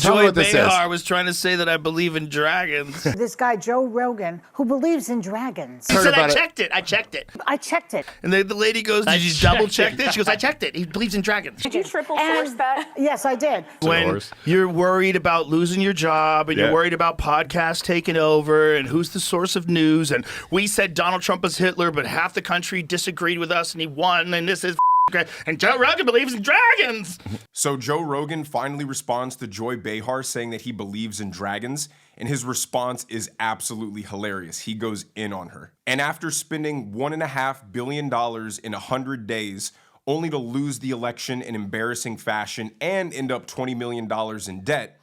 Joy Behar was trying to say that I believe in dragons. This guy, Joe Rogan, who believes in dragons. He said, I checked it. I checked it. I checked it. And the lady goes, did you double check this? She goes, I checked it. He believes in dragons. Did you triple source that? Yes, I did. When you're worried about losing your job and you're worried about podcasts taking over and who's the source of news, and we said Donald Trump is Hitler, but half the country disagreed with us and he won, and this is and Joe Rogan believes in dragons. So Joe Rogan finally responds to Joy Behar saying that he believes in dragons, and his response is absolutely hilarious. He goes in on her. And after spending $1.5 billion in 100 days, only to lose the election in embarrassing fashion and end up $20 million in debt,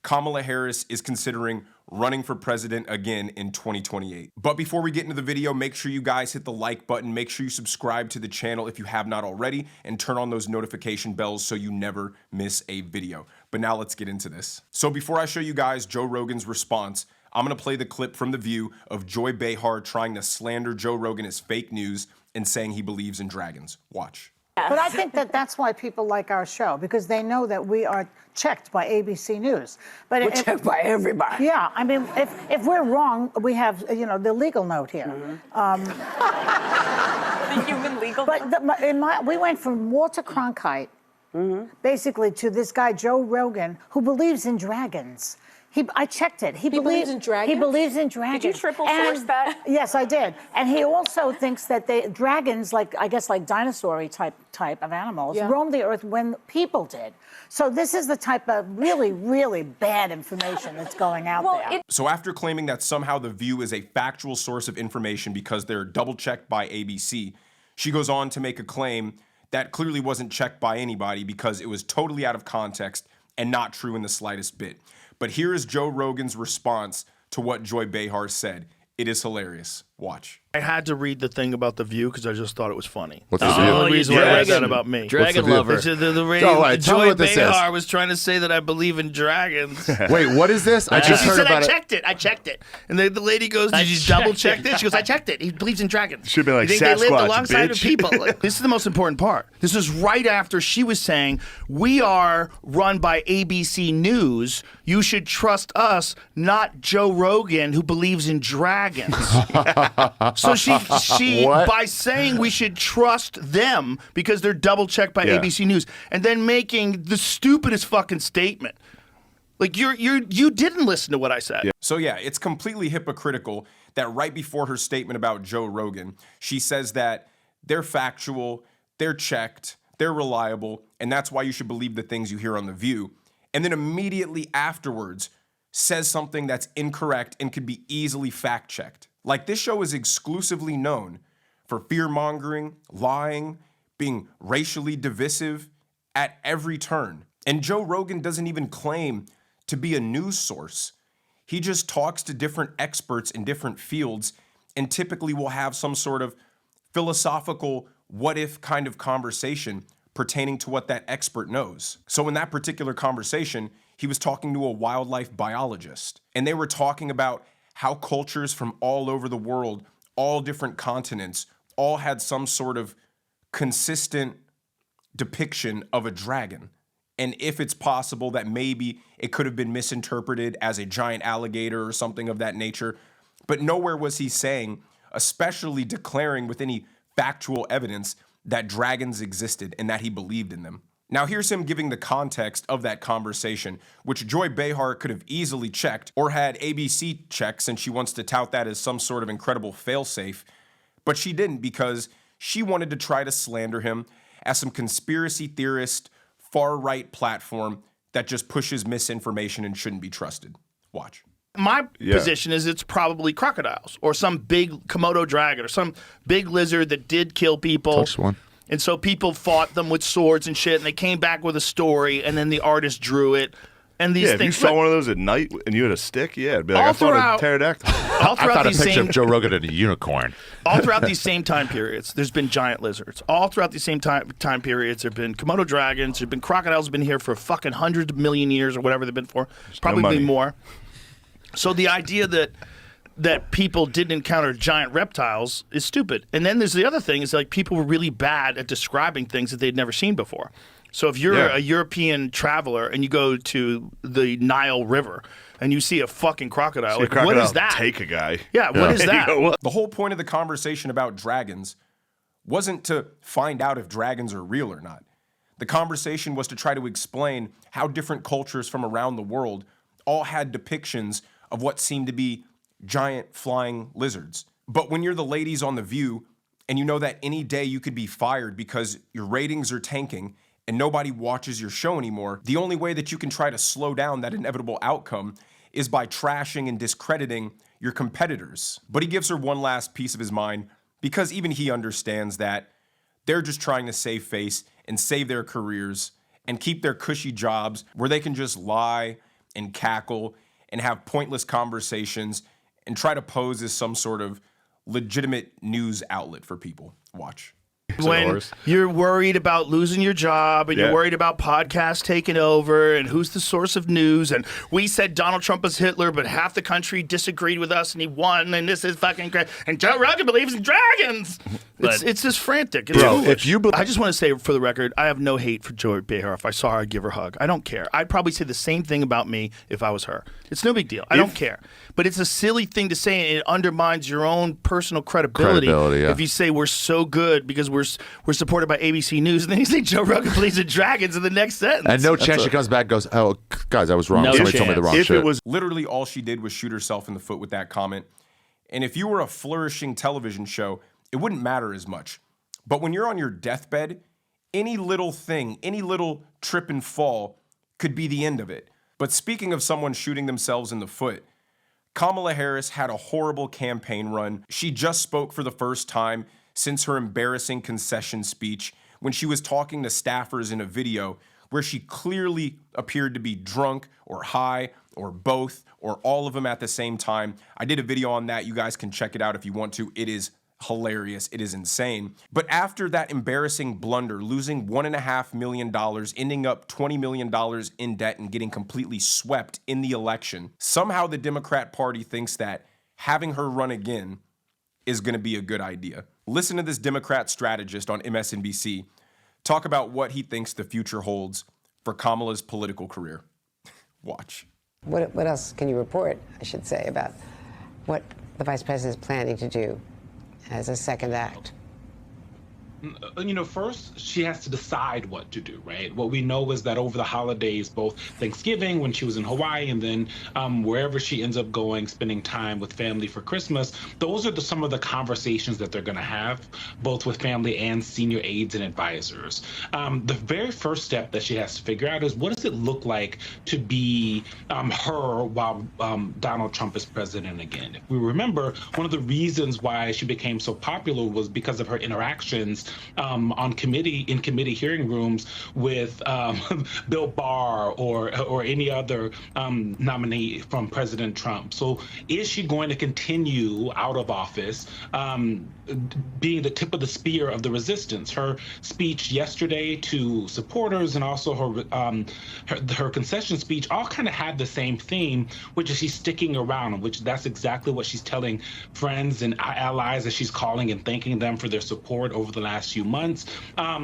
Kamala Harris is considering running for president again in 2028. But before we get into the video, make sure you guys hit the like button, make sure you subscribe to the channel if you have not already, and turn on those notification bells so you never miss a video. But now let's get into this. So before I show you guys Joe Rogan's response, I'm gonna play the clip from The View of Joy Behar trying to slander Joe Rogan as fake news and saying he believes in dragons. Watch. But I think that that's why people like our show, because they know that we are checked by ABC News. But We're checked by everybody. Yeah, I mean, if we're wrong, we have, you know, the legal note here. The human legal note? But we went from Walter Cronkite, basically, to this guy, Joe Rogan, who believes in dragons. I checked it. He believes in dragons? He believes in dragons. Did you triple source that? Yes, I did. And he also thinks that dragons, like, I guess, like dinosaur type of animals, roamed the earth when people did. So this is the type of really, really bad information that's going out there. So after claiming that somehow The View is a factual source of information because they're double-checked by ABC, she goes on to make a claim that clearly wasn't checked by anybody because it was totally out of context and not true in the slightest bit. But here is Joe Rogan's response to what Joy Behar said. It is hilarious. Watch. I had to read the thing about The View because I just thought it was funny. What's That's The the View? only reason why I read that about me. Dragon lover. Joy Behar was trying to say that I believe in dragons. Wait, what is this? I just She heard said, about I checked it. I checked it. And the lady goes, did you double check this? She goes, I checked it. He believes in dragons. Should be like, you think they lived Sasquatch, alongside bitch. of people? This is the most important part. This is right after she was saying, we are run by ABC News. You should trust us, not Joe Rogan, who believes in dragons. So she by saying we should trust them because they're double checked by ABC News, and then making the stupidest fucking statement. Like you didn't listen to what I said. So yeah, it's completely hypocritical that right before her statement about Joe Rogan, she says that they're factual, they're checked, they're reliable, and that's why you should believe the things you hear on The View. And then immediately afterwards says something that's incorrect and could be easily fact-checked. Like, this show is exclusively known for fear-mongering, lying, being racially divisive at every turn. And Joe Rogan doesn't even claim to be a news source. He just talks to different experts in different fields and typically will have some sort of philosophical what-if kind of conversation pertaining to what that expert knows. So in that particular conversation, he was talking to a wildlife biologist, and they were talking about how cultures from all over the world, all different continents, all had some sort of consistent depiction of a dragon. And if it's possible that maybe it could have been misinterpreted as a giant alligator or something of that nature. But nowhere was he saying, especially declaring with any factual evidence, that dragons existed and that he believed in them. Now here's him giving the context of that conversation, which Joy Behar could have easily checked or had ABC check since she wants to tout that as some sort of incredible failsafe, but she didn't because she wanted to try to slander him as some conspiracy theorist, far-right platform that just pushes misinformation and shouldn't be trusted. Watch. My position is it's probably crocodiles or some big Komodo dragon or some big lizard that did kill people. Touched one. And so people fought them with swords and shit, and they came back with a story, and then the artist drew it. And these If things. you saw one of those at night and you had a stick, it'd be like, All I found throughout- a pterodactyl. All I throughout found a these picture same, of Joe Rogan and a unicorn. all throughout these same time periods, there's been giant lizards. All throughout these same time periods, there've been Komodo dragons. There've been crocodiles. Have been here for fucking 100 million years or whatever they've been for. Probably money. more. So the idea that people didn't encounter giant reptiles is stupid. And then there's the other thing is like people were really bad at describing things that they'd never seen before. So if you're Yeah. a European traveler and you go to the Nile River and you see a fucking crocodile, See a like, what crocodile is that? take a guy. Yeah, what is that? You go, "What?" The whole point of the conversation about dragons wasn't to find out if dragons are real or not. The conversation was to try to explain how different cultures from around the world all had depictions of what seemed to be giant flying lizards. But when you're the ladies on The View and you know that any day you could be fired because your ratings are tanking and nobody watches your show anymore, the only way that you can try to slow down that inevitable outcome is by trashing and discrediting your competitors. But he gives her one last piece of his mind because even he understands that they're just trying to save face and save their careers and keep their cushy jobs where they can just lie and cackle and have pointless conversations and try to pose as some sort of legitimate news outlet for people. Watch. When you're worried about losing your job and you're Yeah. worried about podcasts taking over and who's the source of news and we said Donald Trump was Hitler, but half the country disagreed with us and he won and this is fucking great and Joe Rogan believes in dragons. It's just frantic. It's Bro, foolish. if you I just want to say for the record, I have no hate for Joy Behar. If I saw her, I'd give her a hug. I don't care. I'd probably say the same thing about me if I was her. It's no big deal. I don't care. But it's a silly thing to say and it undermines your own personal credibility. Yeah. If you say we're so good because we're supported by ABC News, and then you say Joe Rogan believes in dragons in the next sentence. And no chance she comes back and goes, oh, guys, I was wrong. No Somebody told me the chance. wrong If shit. it was Literally all she did was shoot herself in the foot with that comment. And if you were a flourishing television show, it wouldn't matter as much. But when you're on your deathbed, any little thing, any little trip and fall could be the end of it. But speaking of someone shooting themselves in the foot, Kamala Harris had a horrible campaign run. She just spoke for the first time since her embarrassing concession speech when she was talking to staffers in a video where she clearly appeared to be drunk or high or both or all of them at the same time. I did a video on that. You guys can check it out if you want to. It is hilarious. It is insane. But after that embarrassing blunder, losing $1.5 million, ending up $20 million in debt and getting completely swept in the election, somehow the Democrat Party thinks that having her run again is going to be a good idea. Listen to this Democrat strategist on MSNBC talk about what he thinks the future holds for Kamala's political career. Watch. What else can you report, I should say, about what the vice president is planning to do as a second act? You know, first, she has to decide what to do, right? What we know is that over the holidays, both Thanksgiving, when she was in Hawaii, and then wherever she ends up going, spending time with family for Christmas, those are some of the conversations that they're going to have, both with family and senior aides and advisors. The very first step that she has to figure out is what does it look like to be her while Donald Trump is president again? If we remember, one of the reasons why she became so popular was because of her interactions in committee hearing rooms with Bill Barr or any other nominee from President Trump. So is she going to continue out of office being the tip of the spear of the resistance? Her speech yesterday to supporters and also her concession speech all kind of had the same theme, which is she's sticking around, which that's exactly what she's telling friends and allies that she's calling and thanking them for their support over the last few months.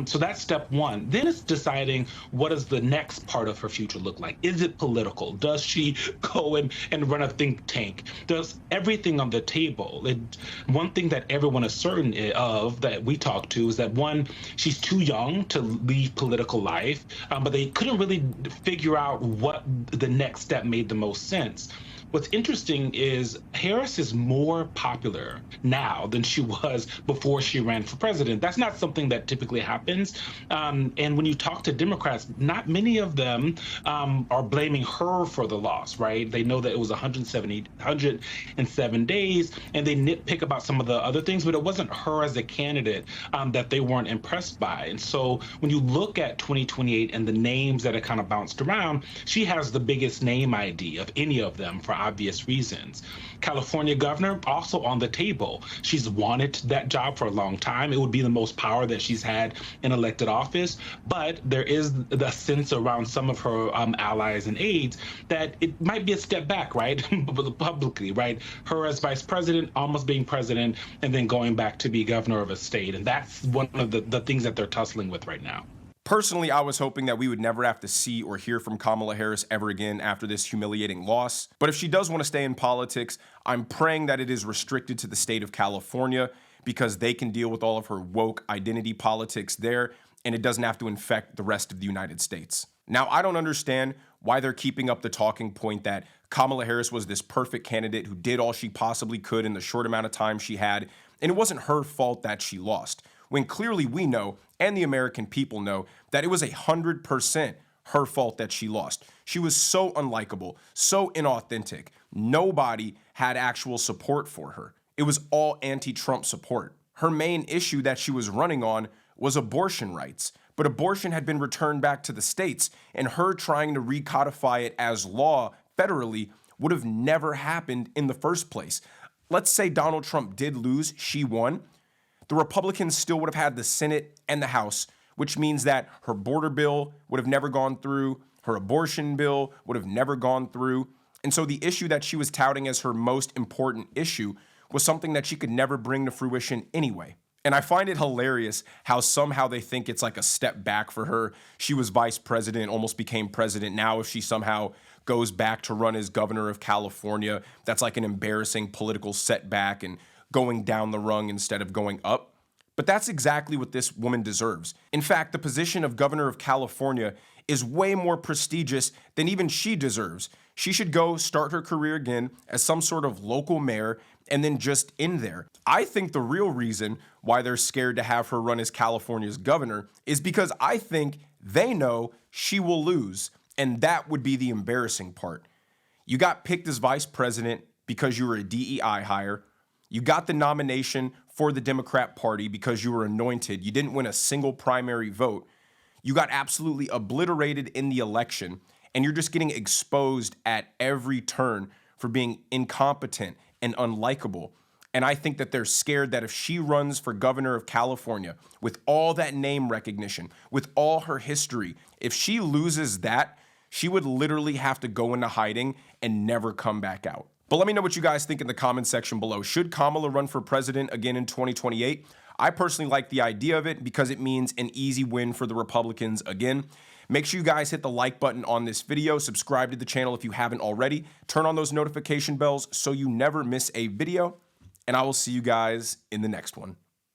So that's step one. Then it's deciding what does the next part of her future look like? Is it political? Does she go and run a think tank? Does everything on the table? One thing that everyone is certain of that we talked to is that one, she's too young to leave political life, but they couldn't really figure out what the next step made the most sense. What's interesting is Harris is more popular now than she was before she ran for president. That's not something that typically happens. And when you talk to Democrats, not many of them are blaming her for the loss, right? They know that it was 107 days, and they nitpick about some of the other things, but it wasn't her as a candidate that they weren't impressed by. And so when you look at 2028 and the names that are kind of bounced around, she has the biggest name ID of any of them for obvious reasons. California governor also on the table. She's wanted that job for a long time. It would be the most power that she's had in elected office, but there is the sense around some of her allies and aides that it might be a step back, right? Publicly, right? Her as vice president, almost being president, and then going back to be governor of a state. And that's one of the things that they're tussling with right now. Personally, I was hoping that we would never have to see or hear from Kamala Harris ever again after this humiliating loss. But if she does want to stay in politics, I'm praying that it is restricted to the state of California because they can deal with all of her woke identity politics there, and it doesn't have to infect the rest of the United States. Now, I don't understand why they're keeping up the talking point that Kamala Harris was this perfect candidate who did all she possibly could in the short amount of time she had, and it wasn't her fault that she lost, when clearly we know, and the American people know, that it was 100% her fault that she lost. She was so unlikable, so inauthentic. Nobody had actual support for her. It was all anti-Trump support. Her main issue that she was running on was abortion rights, but abortion had been returned back to the states, and her trying to recodify it as law federally would have never happened in the first place. Let's say Donald Trump did lose, she won. The Republicans still would have had the Senate and the House, which means that her border bill would have never gone through, her abortion bill would have never gone through. And so the issue that she was touting as her most important issue was something that she could never bring to fruition anyway. And I find it hilarious how somehow they think it's like a step back for her. She was vice president, almost became president. Now if she somehow goes back to run as governor of California, that's like an embarrassing political setback and going down the rung instead of going up. But that's exactly what this woman deserves. In fact, the position of governor of California is way more prestigious than even she deserves. She should go start her career again as some sort of local mayor and then just in there. I think the real reason why they're scared to have her run as California's governor is because I think they know she will lose, and that would be the embarrassing part. You got picked as vice president because you were a DEI hire. You got the nomination for the Democrat Party because you were anointed. You didn't win a single primary vote. You got absolutely obliterated in the election, and you're just getting exposed at every turn for being incompetent and unlikable. And I think that they're scared that if she runs for governor of California with all that name recognition, with all her history, if she loses that, she would literally have to go into hiding and never come back out. But let me know what you guys think in the comment section below. Should Kamala run for president again in 2028? I personally like the idea of it because it means an easy win for the Republicans again. Make sure you guys hit the like button on this video, subscribe to the channel if you haven't already, turn on those notification bells so you never miss a video, and I will see you guys in the next one.